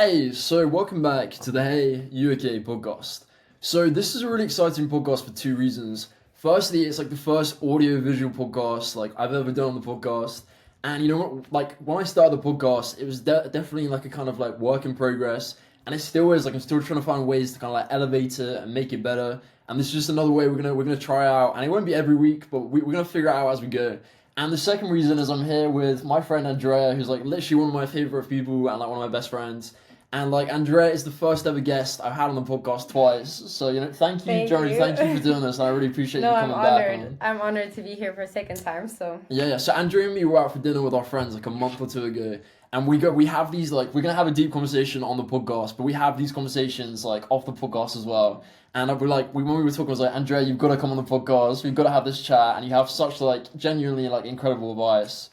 Hey, so welcome back to the Hey, You okay podcast. So this is a really exciting podcast for two reasons. Firstly, it's like the first audio visual podcast like I've ever done on the podcast. And you know what, like when I started the podcast, it was definitely like a kind of like work in progress. And it still is, like I'm still trying to find ways to kind of like elevate it and make it better. And this is just another way we're gonna try out. And it won't be every week, but we're gonna figure it out as we go. And the second reason is I'm here with my friend Andrea, who's like literally one of my favorite people and like one of my best friends. And like Andrea is the first ever guest I've had on the podcast twice. So thank you, Thank Jeremy. you. Thank you for doing this. And I really appreciate No, you I'm coming back honored. on. I'm honored to be here for a second time. So Yeah. So Andrea and me were out for dinner with our friends like a month or two ago, and we have these like we're gonna have a deep conversation on the podcast, but we have these conversations like off the podcast as well. And we're like when we were talking, I was like, Andrea, you've got to come on the podcast. We've got to have this chat, and you have such like genuinely like incredible advice.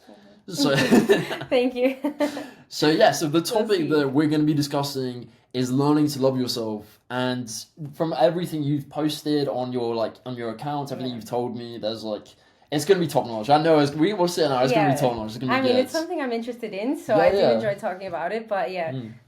So thank you. so the topic that we're going to be discussing is learning to love yourself. And from everything you've posted on your on your account, everything you've told me, there's like it's going to be top notch. I know we will sit now. It's going to be top notch. It's going to be good. It's something I'm interested in, so Yeah, I do yeah. enjoy talking about it. But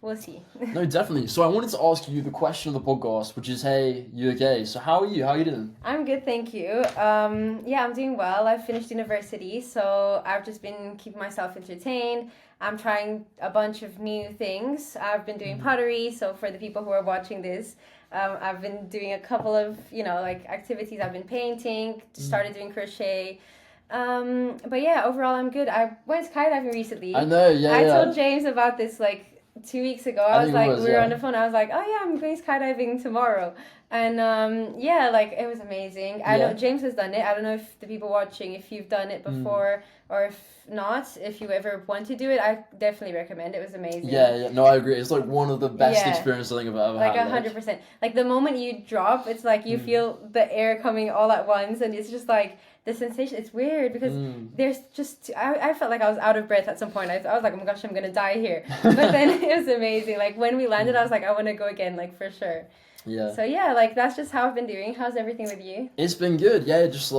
we'll see. No, definitely. So I wanted to ask you the question of the podcast, which is, hey, you okay? So how are you? How are you doing? I'm good, thank you. I'm doing well. I've finished university, so I've just been keeping myself entertained. I'm trying a bunch of new things. I've been doing pottery, so for the people who are watching this, I've been doing a couple of, activities. I've been painting, started doing crochet. But yeah, overall I'm good. I went skydiving recently. I know, yeah, I yeah. told James about this like 2 weeks ago. I I was think like, it was, we were yeah. on the phone. I was like, oh yeah, I'm going skydiving tomorrow. And it was amazing. I Yeah. know James has done it. I don't know if the people watching, if you've done it before or if not, if you ever want to do it, I definitely recommend. It was amazing. Yeah. No, I agree. It's like one of the best Yeah. experiences I think I've ever Like had. 100%. Like the moment you drop, it's like you feel the air coming all at once, and it's just like the sensation. It's weird because there's just I felt like I was out of breath at some point. I was like, oh my gosh, I'm gonna die here. But then it was amazing. Like when we landed, I was like, I want to go again, like for sure. Yeah. So yeah, like that's just how I've been doing. How's everything with you? It's been good, yeah. Just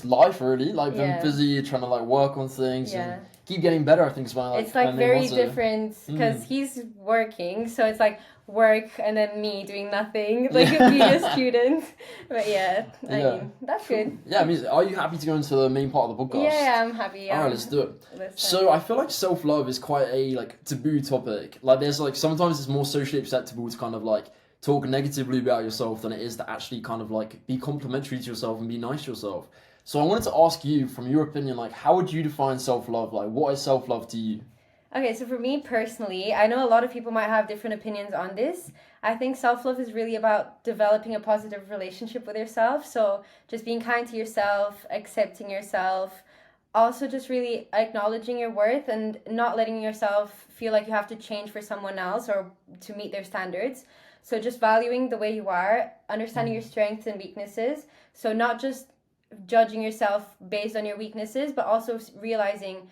life, really. Like been Yeah. busy, trying to like work on things Yeah. and keep getting better. I think is my It's like my main very motto. different because he's working, so it's like work and then me doing nothing, like being a student. But yeah, I mean that's good. Yeah, I mean, are you happy to go into the main part of the podcast? Yeah, I'm happy. All right, let's do it. Listen. So I feel like self-love is quite a like taboo topic. Like there's like sometimes it's more socially acceptable to kind of like talk negatively about yourself than it is to actually kind of like be complimentary to yourself and be nice to yourself. So I wanted to ask you, from your opinion, like how would you define self-love? Like what is self-love to you? Okay, so for me personally, I know a lot of people might have different opinions on this. I think self-love is really about developing a positive relationship with yourself. So just being kind to yourself, accepting yourself, also just really acknowledging your worth and not letting yourself feel like you have to change for someone else or to meet their standards. So just valuing the way you are, understanding your strengths and weaknesses. So not just judging yourself based on your weaknesses, but also realizing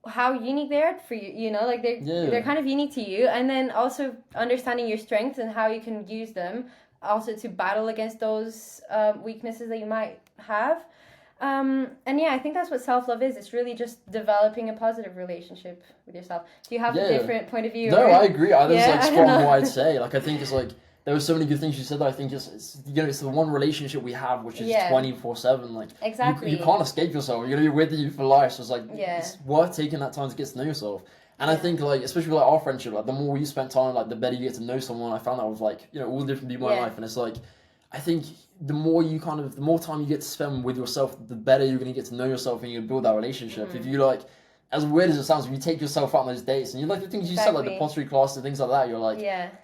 how unique they are for you, like they're kind of unique to you, and then also understanding your strengths and how you can use them also to battle against those weaknesses that you might have. And yeah, I think that's what self-love is. It's really just developing a positive relationship with yourself. Do you have a different point of view? No, I agree. I Yeah, like I spot don't on know. what I'd say. Like I think it's like there were so many good things you said that I think it's it's the one relationship we have which is 24/7. Like Exactly. you can't escape yourself. You're gonna be with you for life. So it's like Yeah. it's worth taking that time to get to know yourself. And I think like especially with like our friendship, like the more we spent time, like the better you get to know someone. I found that with like all the different people in my life, and it's like I think the more time you get to spend with yourself, the better you're gonna get to know yourself and you build that relationship. If you like, as weird as it sounds, if you take yourself out on those dates and you like the things you said, like the pottery class and things like that, you're like,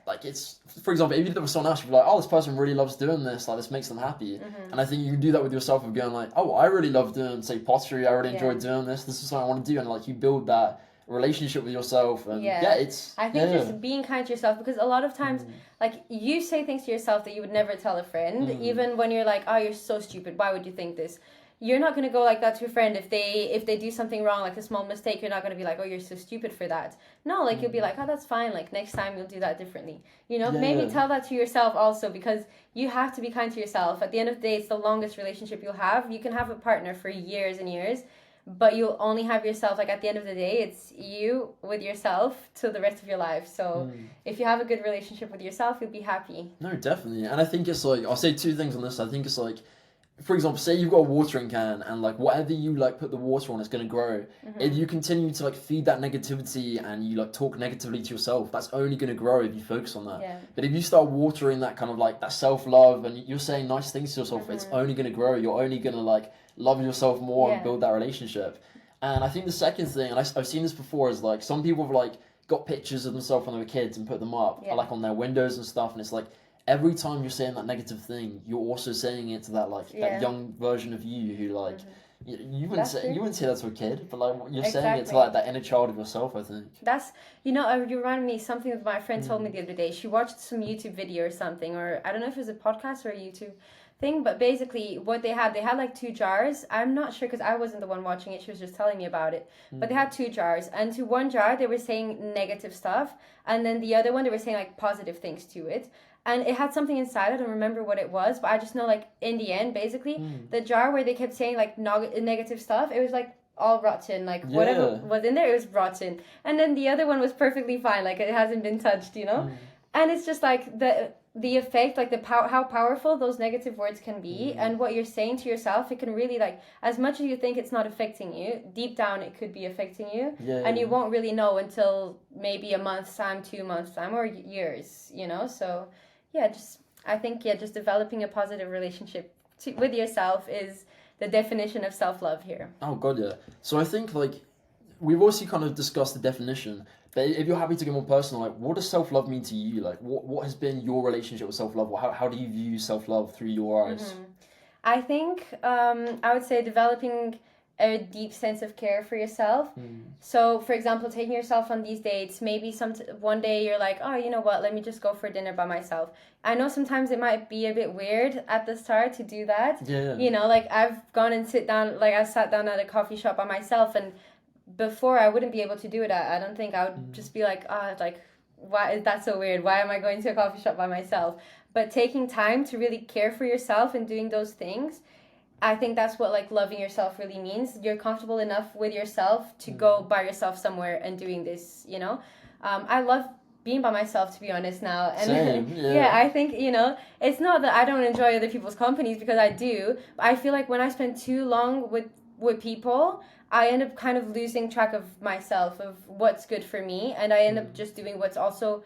like it's, for example, if you did it with someone else, you'd be like, oh, this person really loves doing this, like this makes them happy. And I think you can do that with yourself of going like, oh, I really love doing, say, pottery, I really enjoy doing this is something I want to do, and like you build that relationship with yourself, and it's I think just being kind to yourself, because a lot of times like you say things to yourself that you would never tell a friend, even when you're like, oh, you're so stupid, why would you think this? You're not going to go like that to a friend if they do something wrong, like a small mistake. You're not going to be like, oh, you're so stupid for that. No, like you'll be like, oh, that's fine, like next time you'll do that differently, maybe tell that to yourself also, because you have to be kind to yourself. At the end of the day, it's the longest relationship you'll have. You can have a partner for years and years, but you'll only have yourself. Like at the end of the day, it's you with yourself till the rest of your life. So if you have a good relationship with yourself, you'll be happy. No, definitely. And I think it's like, I'll say two things on this. I think it's like, for example, say you've got a watering can and like whatever you like put the water on is going to grow. If you continue to like feed that negativity and you like talk negatively to yourself, that's only going to grow if you focus on that. Yeah. But if you start watering that kind of like that self-love and you're saying nice things to yourself, it's only going to grow. You're only going to like love yourself more and build that relationship. And I think the second thing, and I've seen this before, is like some people have like got pictures of themselves when they were kids and put them up like on their windows and stuff, and it's like every time you're saying that negative thing, you're also saying it to that like that young version of you who like you wouldn't say that to a kid, but like you're saying it to like that inner child of yourself. I think that's you remind me something that my friend told me the other day. She watched some YouTube video or something, or I don't know if it was a podcast or a YouTube thing, but basically what they had like two jars. I'm not sure because I wasn't the one watching it. She was just telling me about it. But they had two jars, and to one jar they were saying negative stuff, and then the other one they were saying like positive things to it. And it had something inside. I don't remember what it was, but I just know like in the end, basically, the jar where they kept saying like negative stuff, it was like all rotten, like whatever was in there, it was rotten. And then the other one was perfectly fine, like it hasn't been touched, And it's just like the effect, like how powerful those negative words can be, and what you're saying to yourself, it can really like, as much as you think it's not affecting you, deep down it could be affecting you, and you won't really know until maybe a month's time, 2 months time, or years, So I think just developing a positive relationship with yourself is the definition of self-love here. Oh god, yeah. So I think like we've also kind of discussed the definition, but if you're happy to get more personal, like what does self-love mean to you? Like what has been your relationship with self-love? How do you view self-love through your eyes? I think I would say developing a deep sense of care for yourself. So, for example, taking yourself on these dates, maybe one day you're like, oh, you know what, let me just go for dinner by myself. I know sometimes it might be a bit weird at the start to do that. Yeah. Like I've gone and I sat down at a coffee shop by myself, and before I wouldn't be able to do it. I don't think I would just be like, why is that so weird? Why am I going to a coffee shop by myself? But taking time to really care for yourself and doing those things, I think that's what like loving yourself really means. You're comfortable enough with yourself to go by yourself somewhere and doing this, I love being by myself, to be honest, now. And Same, yeah. I think, it's not that I don't enjoy other people's companies, because I do. But I feel like when I spend too long with people, I end up kind of losing track of myself, of what's good for me. And I end up just doing what's also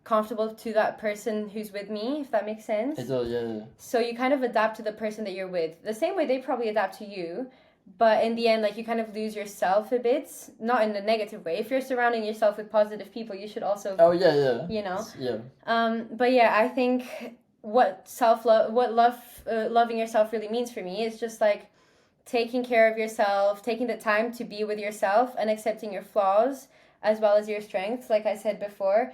comfortable to that person who's with me, if that makes sense. It does, yeah. So you kind of adapt to the person that you're with, the same way they probably adapt to you, but in the end, like, you kind of lose yourself a bit, not in a negative way. If you're surrounding yourself with positive people, you should also but yeah, I think what loving yourself really means for me is just like taking care of yourself, taking the time to be with yourself and accepting your flaws as well as your strengths, like I said before.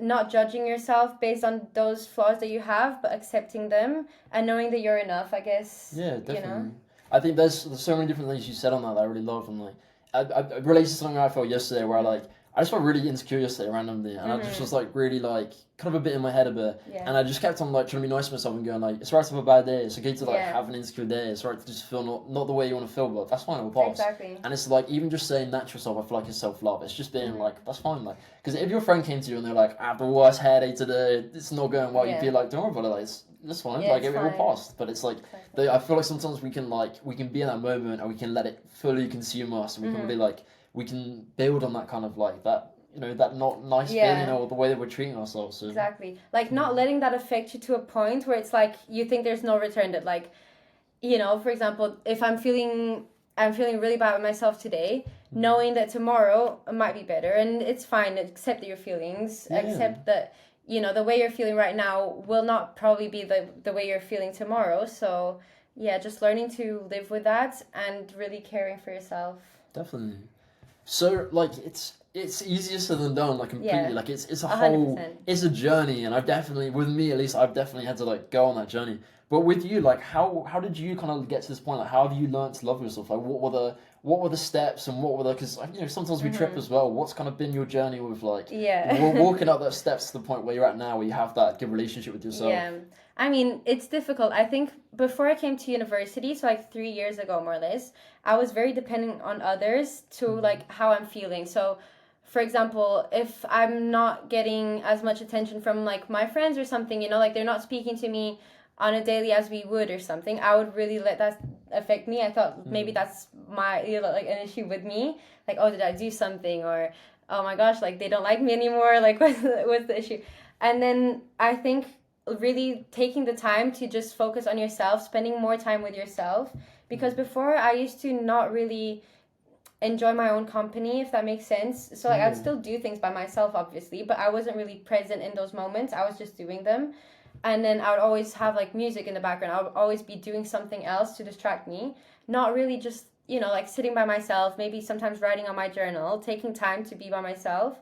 Not judging yourself based on those flaws that you have, but accepting them and knowing that you're enough, I guess. Yeah, definitely. I think there's so many different things you said on that I really love, and like I related to something I felt yesterday where I just felt really insecure yesterday randomly, and I just was like really like kind of a bit in my head a bit, and I just kept on like trying to be nice to myself and going like, it's right to have a bad day, it's okay to like have an insecure day, it's right to just feel not the way you want to feel, but that's fine, it'll pass. Exactly. And it's like even just saying that to yourself, I feel like it's self-love. It's just being like, that's fine, like, because if your friend came to you and they're like, I have the worst headache today, it's not going well, you'd be like, don't worry about it, like, that's fine, like it will pass. But it's like I feel like sometimes we can be in that moment and we can let it fully consume us, and we can really like we can build on that kind of like that, that not nice feeling or the way that we're treating ourselves. So. Exactly. Like not letting that affect you to a point where it's like you think there's no return, that like, for example, if I'm feeling really bad with myself today, knowing that tomorrow might be better, and it's fine, accept your feelings, accept that, the way you're feeling right now will not probably be the way you're feeling tomorrow. So yeah, just learning to live with that and really caring for yourself. Definitely. So like it's easier said than done, like completely. Like it's a 100%. whole, it's a journey, and with me at least, I've definitely had to like go on that journey. But with you, like how did you kind of get to this point? Like how have you learned to love yourself? Like what were the steps, and what were because sometimes we trip as well. What's kind of been your journey with like walking up those steps to the point where you're at now, where you have that good relationship with yourself? Yeah, I mean, it's difficult. I think before I came to university, so like 3 years ago, more or less, I was very dependent on others to like how I'm feeling. So, for example, if I'm not getting as much attention from like my friends or something, you know, like they're not speaking to me on a daily as we would or something, I would really let that affect me. I thought maybe that's my, you know, like an issue with me. Like, oh, did I do something? Or, oh my gosh, like they don't like me anymore. Like, what's the issue? And then I think really taking the time to just focus on yourself, spending more time with yourself. Because before I used to not really enjoy my own company, if that makes sense. So like I'd still do things by myself, obviously, but I wasn't really present in those moments. I was just doing them. And then I would always have like music in the background. I would always be doing something else to distract me, not really just, you know, like sitting by myself, maybe sometimes writing on my journal, taking time to be by myself.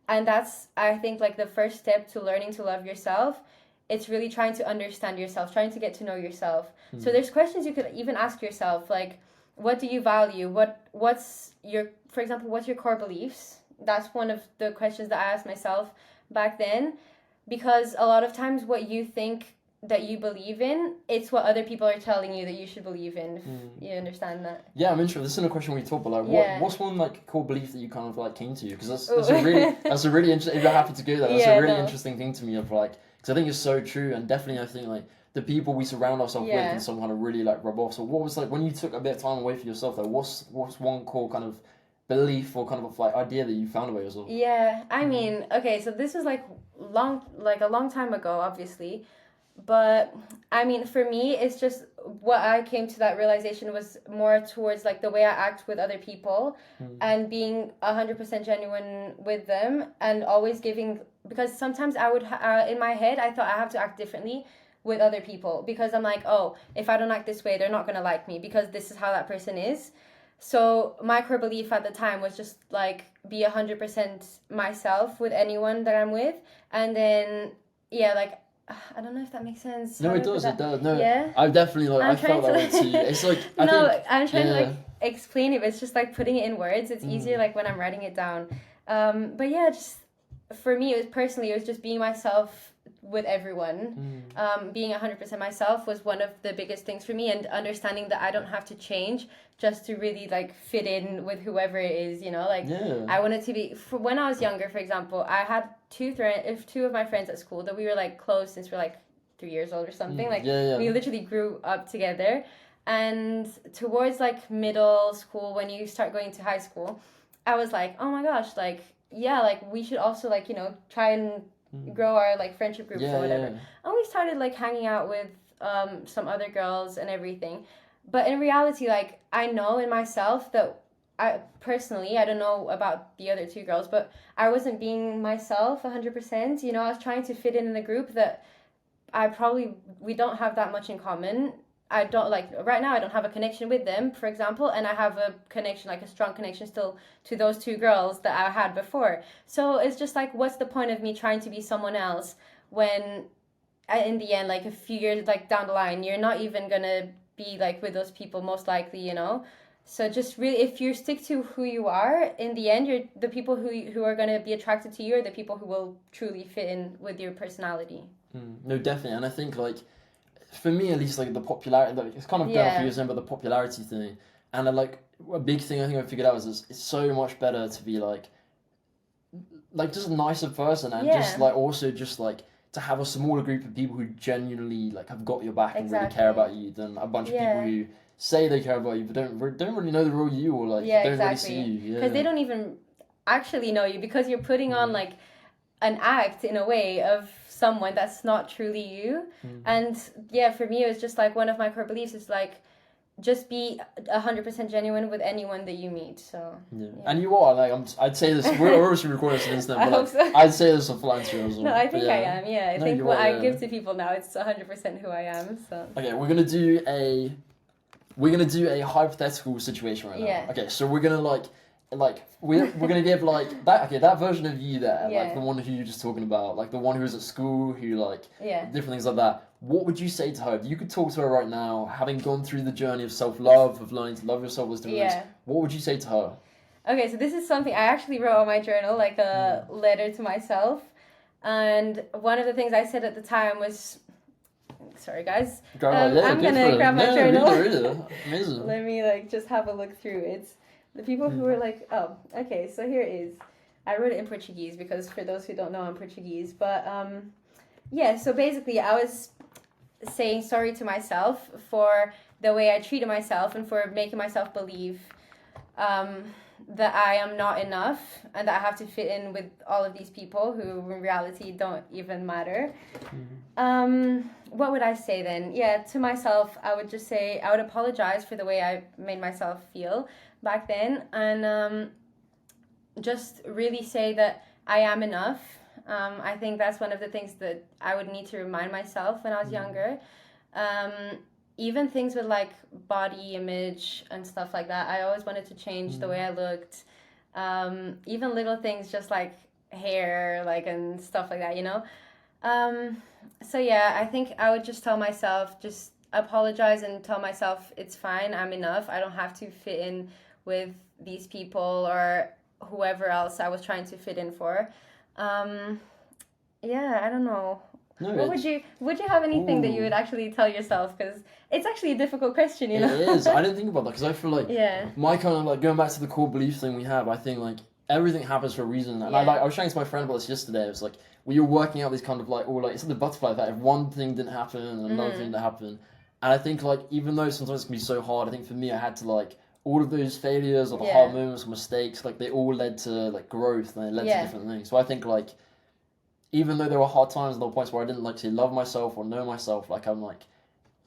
And that's, I think, like the first step to learning to love yourself. It's really trying to understand yourself, trying to get to know yourself. So there's questions you could even ask yourself, like, what do you value? What's your, for example, what's your core beliefs? That's one of the questions that I asked myself back then, because a lot of times what you think that you believe in, it's what other people are telling you that you should believe in. If you understand that? Yeah, I'm interested. This isn't a question we talk, but like, what's one like core belief that you kind of like came to? Because that's that's a really interesting. If you're happy to go there, that's a really interesting thing to me. Of like, because I think it's so true, and definitely I think like the people we surround ourselves with can somehow kind of really like rub off. So what was like when you took a bit of time away for yourself? Like, what's one core kind of belief or kind of like idea that you found about yourself? Yeah, I mean, okay, so this was like a long time ago, obviously. But I mean, for me, it's just what I came to that realization was more towards like the way I act with other people and being 100% genuine with them and always giving, because sometimes I would, in my head, I thought I have to act differently with other people because I'm like, oh, if I don't act this way, they're not going to like me because this is how that person is. So my core belief at the time was just like be 100% myself with anyone that I'm with. And then, yeah, like, I don't know if that makes sense. No, it does. It does. No, yeah. I definitely like. I felt that way too. It's like I think, I'm trying to like explain it. But it's just like putting it in words. It's easier like when I'm writing it down. But yeah, just for me, it was just being myself with everyone. Being 100% myself was one of the biggest things for me, and understanding that I don't have to change just to really like fit in with whoever it is. You know, like I wanted to be. For when I was younger, for example, I had two of my friends at school that we were like close since we're like 3 years old or something. We literally grew up together. And towards like middle school, when you start going to high school, I was like, oh my gosh, like yeah, like we should also like, you know, try and grow our like friendship groups or whatever. And we started like hanging out with some other girls and everything. But in reality, like I know in myself that I personally, I don't know about the other two girls, but I wasn't being myself 100%. You know, I was trying to fit in a group that we don't have that much in common. I don't like right now I don't have a connection with them, for example, and I have a connection, like a strong connection still to those two girls that I had before. So it's just like, what's the point of me trying to be someone else when in the end, like a few years like down the line, you're not even gonna be like with those people most likely, you know? So just really, if you stick to who you are, in the end, you're the people who are gonna be attracted to you are the people who will truly fit in with your personality. No, definitely, and I think like for me at least, like the popularity, like, it's kind of better for you saying, but the popularity thing, and like a big thing I think I figured out is it's so much better to be like just a nicer person and just like also just like to have a smaller group of people who genuinely like have got your back and really care about you than a bunch of people who say they care about you but don't really know the real you or like don't really see you. Because they don't even actually know you because you're putting on like an act in a way of someone that's not truly you. And yeah, for me it was just like one of my core beliefs is like just be 100% genuine with anyone that you meet. So and you are like I'd say this. We're obviously recording this instant, but hope so. I'd say this a flying as well. No, I think I am. Yeah, I think what I give to people now, it's 100% who I am. So okay, we're gonna do a hypothetical situation right now. Okay, so we're gonna we're gonna give like that version of you there, like the one who you're just talking about, like the one who was at school, who like different things like that. What would you say to her? If you could talk to her right now, having gone through the journey of self-love, of learning to love yourself as different things, what would you say to her? Okay, so this is something I actually wrote on my journal, like a letter to myself. And one of the things I said at the time was, sorry guys. I'm gonna grab my journal. Read it. Amazing. Let me just have a look through it. The people who were like, oh, okay, so here it is. I wrote it in Portuguese because for those who don't know, I'm Portuguese. But yeah, so basically I was saying sorry to myself for the way I treated myself and for making myself believe that I am not enough and that I have to fit in with all of these people who in reality don't even matter. What would I say then? Yeah, to myself, I would just say I would apologize for the way I made myself feel back then, and just really say that I am enough. I think that's one of the things that I would need to remind myself when I was younger. Even things with like body image and stuff like that, I always wanted to change the way I looked. Even little things just like hair, like, and stuff like that, you know? So yeah, I think I would just tell myself, just apologize and tell myself it's fine, I'm enough. I don't have to fit in with these people or whoever else I was trying to fit in for. Yeah, I don't know. No, what would you have anything that you would actually tell yourself? Because it's actually a difficult question, you know. It is. I didn't think about that because I feel like yeah. my kind of like going back to the core belief thing we have. I think like everything happens for a reason, and I was chatting to my friend about this yesterday. It was like we were working out these kind of like, or like it's like the butterfly effect. If one thing didn't happen and another thing didn't happen, and I think like even though sometimes it can be so hard, I think for me I had to like all of those failures or the hard moments or mistakes, like they all led to like growth and they led to different things. So I think like even though there were hard times and there were points where I didn't like say love myself or know myself, like I'm like,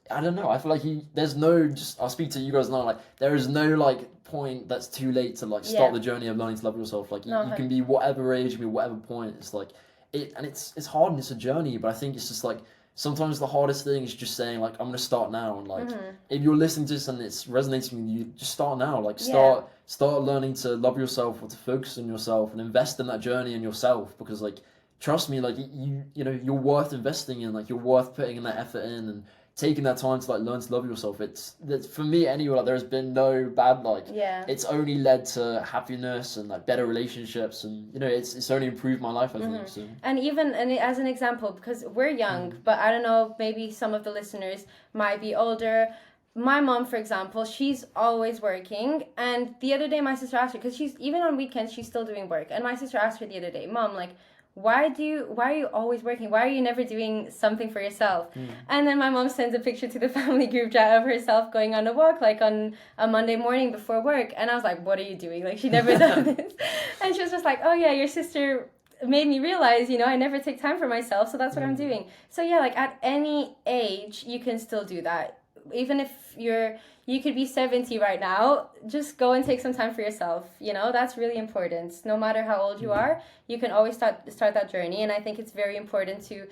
I don't know. I feel like there's no just. I'll speak to you guys now. Like there is no like point that's too late to like start the journey of learning to love yourself. Like you can be whatever age, you can be whatever point. It's like it's hard and it's a journey. But I think it's just like sometimes the hardest thing is just saying like I'm gonna start now. And like if you're listening to this and it's resonating with you, just start now. Like start learning to love yourself or to focus on yourself and invest in that journey in yourself because like. Trust me, like you know, you're worth investing in. Like you're worth putting in that effort in and taking that time to like learn to love yourself. That's for me anyway. Like there has been no bad. Like it's only led to happiness and like better relationships, and you know, it's only improved my life. I think so. And even as an example, because we're young, but I don't know, maybe some of the listeners might be older. My mom, for example, she's always working, and the other day my sister asked her, because she's even on weekends she's still doing work, and my sister asked her the other day, Mom, like. Why are you always working? Why are you never doing something for yourself? And then my mom sends a picture to the family group chat of herself going on a walk, like on a Monday morning before work. And I was like, what are you doing? Like, she never does this. And she was just like, oh yeah, your sister made me realize, you know, I never take time for myself. So that's what I'm doing. So yeah, like at any age, you can still do that. Even if you could be 70 right now, just go and take some time for yourself. You know, that's really important. No matter how old you are, you can always start that journey. And I think it's very important to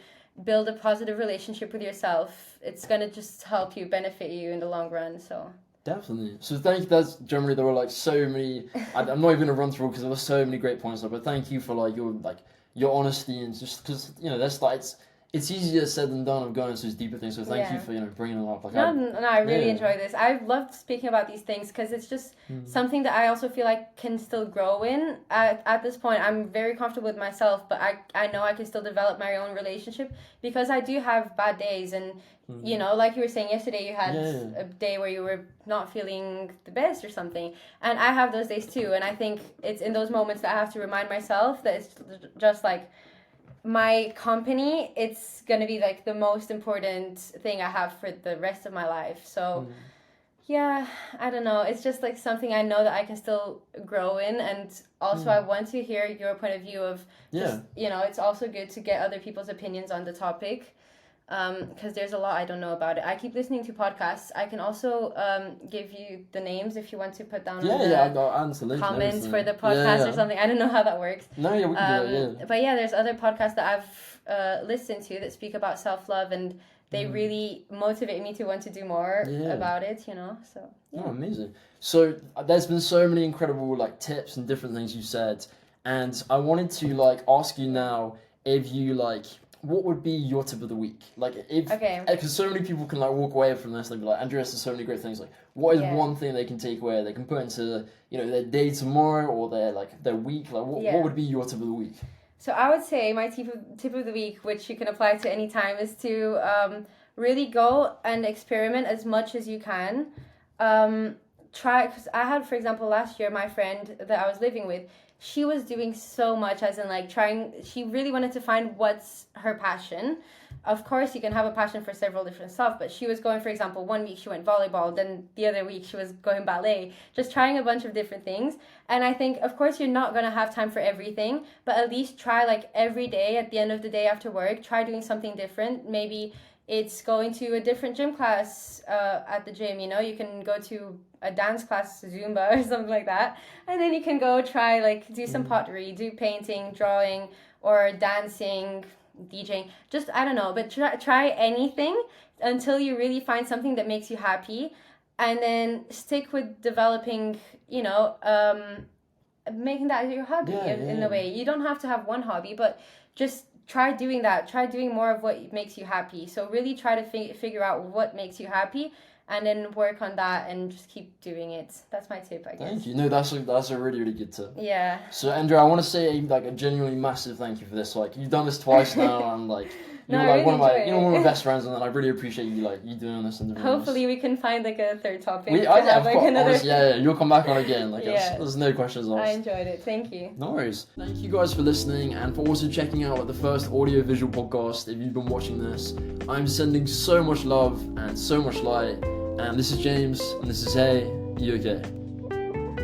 build a positive relationship with yourself. It's going to just help you, benefit you in the long run. So definitely. So thank you. That's generally there were like so many. I'm not even gonna run through because there were so many great points there. But thank you for like your honesty and just because you know that's like it's easier said than done of going into those deeper things. So thank you for bringing them up. Like I really enjoy this. I've loved speaking about these things because it's just something that I also feel like can still grow in. At this point, I'm very comfortable with myself, but I know I can still develop my own relationship because I do have bad days and. You know, like you were saying yesterday, you had a day where you were not feeling the best or something. And I have those days too. And I think it's in those moments that I have to remind myself that it's just like my company, it's going to be like the most important thing I have for the rest of my life. So, yeah, I don't know. It's just like something I know that I can still grow in. And also I want to hear your point of view of just, you know, it's also good to get other people's opinions on the topic. Because there's a lot I don't know about it. I keep listening to podcasts. I can also give you the names if you want to put down comments for the podcast or something. I don't know how that works. No, yeah, we can do it, But yeah, there's other podcasts that I've listened to that speak about self-love, and they really motivate me to want to do more about it, you know, so. Yeah. Oh, amazing. So there's been so many incredible like tips and different things you said, and I wanted to like ask you now if you like... What would be your tip of the week? Like, because so many people can like walk away from this, they'll be like, Andreia says so many great things. Like, what is one thing they can take away? They can put into, you know, their day tomorrow or their week. Like, what would be your tip of the week? So I would say my tip of the week, which you can apply to any time, is to really go and experiment as much as you can. Try, because I had, for example, last year, my friend that I was living with, she was doing so much, as in like trying, she really wanted to find what's her passion. Of course, you can have a passion for several different stuff, but she was going, for example, one week she went volleyball, then the other week she was going ballet, just trying a bunch of different things. And I think, of course, you're not going to have time for everything, but at least try, like, every day at the end of the day after work, try doing something different. Maybe it's going to a different gym class at the gym, you know, you can go to a dance class, Zumba or something like that, and then you can go try, like, do some pottery, do painting, drawing, or dancing, DJing, just, I don't know, but try anything until you really find something that makes you happy, and then stick with developing, you know, making that your hobby in a way. You don't have to have one hobby, but just try doing that. Try doing more of what makes you happy. So really try to figure out what makes you happy, and then work on that and just keep doing it. That's my tip, I guess. Thank you. No, that's a really, really good tip. Yeah. So, Andrew, I want to say like a genuinely massive thank you for this. Like, you've done this twice now, and like you're No, I like really one of my enjoy one of it. my best friends, and I really appreciate you you doing this and doing Hopefully we can find like a third topic. this. to have, like, another... Honestly, yeah, you'll come back on again. Like, Yeah. there's no questions asked. I enjoyed it. Thank you. No worries. Thank you guys for listening and for also checking out the first audio-visual podcast. If you've been watching this, I'm sending so much love and so much light. And this is James, and this is Hey, you okay?